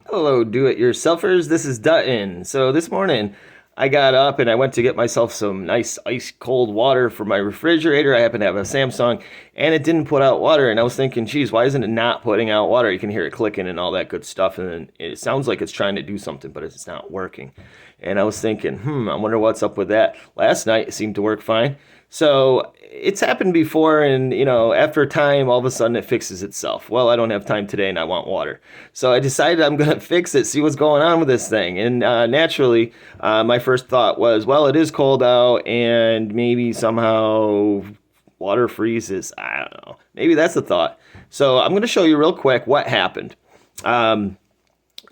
Hello, do-it-yourselfers. This is Dutton. So this morning, I got up and I went to get myself some nice ice cold water for my refrigerator. I happen to have a Samsung, and it didn't put out water. And I was thinking, geez, why isn't it not putting out water? You can hear it clicking and all that good stuff, and then it sounds like it's trying to do something, but it's not working. And I was thinking, I wonder what's up with that. Last night, it seemed to work fine. So it's happened before, and after a time, all of a sudden it fixes itself. Well, I don't have time today, and I want water, so I decided I'm gonna fix it, see what's going on with this thing. And naturally, my first thought was, well, it is cold out, and maybe somehow water freezes. I don't know. Maybe that's the thought. So I'm gonna show you real quick what happened. Um,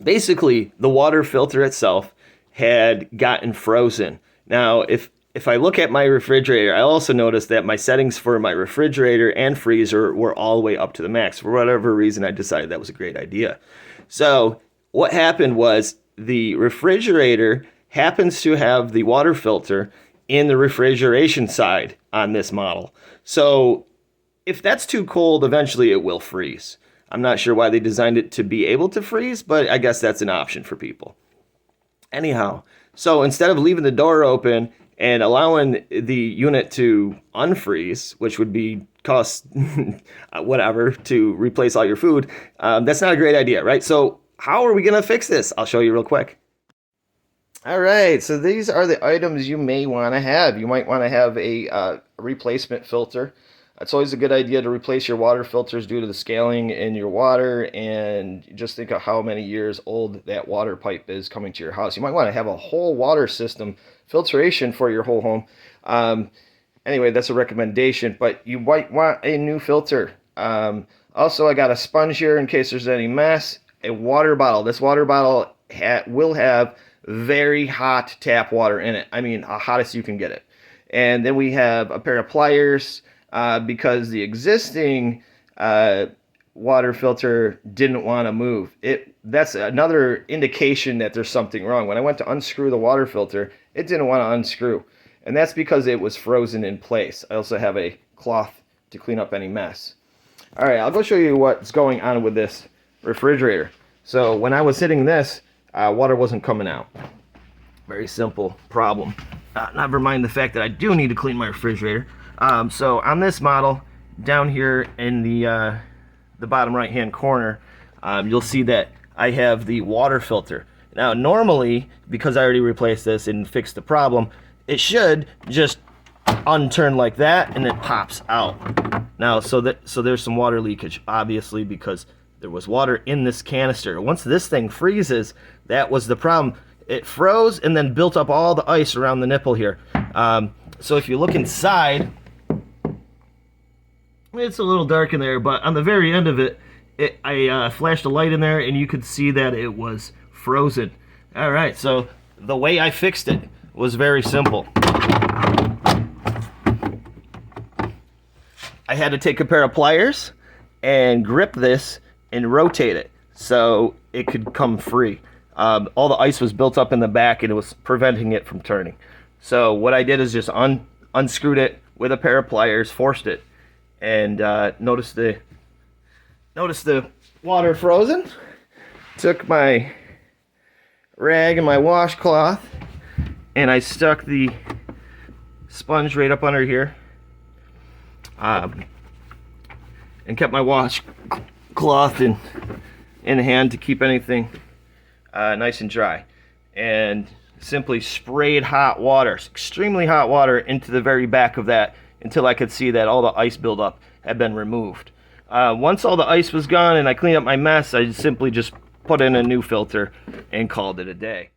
Basically, the water filter itself had gotten frozen. Now, if I look at my refrigerator, I also noticed that my settings for my refrigerator and freezer were all the way up to the max. For whatever reason, I decided that was a great idea. So what happened was the refrigerator happens to have the water filter in the refrigeration side on this model. So if that's too cold, eventually it will freeze. I'm not sure why they designed it to be able to freeze, but I guess that's an option for people. Anyhow, so instead of leaving the door open and allowing the unit to unfreeze, which would be cost whatever to replace all your food, that's not a great idea, right? So how are we going to fix this? I'll show you real quick. All right, so these are the items you may want to have. You might want to have a replacement filter. It's always a good idea to replace your water filters due to the scaling in your water, and just think of how many years old that water pipe is coming to your house. You might want to have a whole water system filtration for your whole home. Anyway, that's a recommendation, but you might want a new filter. Also, I got a sponge here in case there's any mess. A water bottle. This water bottle will have very hot tap water in it. I mean, the hottest you can get it. And then we have a pair of pliers, because the existing water filter didn't want to move. That's another indication that there's something wrong. When I went to unscrew the water filter, it didn't want to unscrew. And that's because it was frozen in place. I also have a cloth to clean up any mess. All right, I'll go show you what's going on with this refrigerator. So when I was hitting this, water wasn't coming out. Very simple problem. Never mind the fact that I do need to clean my refrigerator. So on this model, down here in the bottom right hand corner, you'll see that I have the water filter. Now normally, because I already replaced this and fixed the problem, it should just unturn like that and it pops out. Now so there's some water leakage, obviously, because there was water in this canister. Once this thing freezes, that was the problem. It froze and then built up all the ice around the nipple here. So if you look inside, it's a little dark in there, but on the very end of it, I flashed a light in there, and you could see that it was frozen. All right, so the way I fixed it was very simple. I had to take a pair of pliers and grip this and rotate it so it could come free. All the ice was built up in the back, and it was preventing it from turning. So what I did is just unscrewed it with a pair of pliers, forced it, and notice the water frozen. Took my rag and my washcloth, and I stuck the sponge right up under here, and kept my washcloth in hand to keep anything nice and dry, and simply sprayed hot water, extremely hot water, into the very back of that until I could see that all the ice buildup had been removed. Once all the ice was gone and I cleaned up my mess, I simply just put in a new filter and called it a day.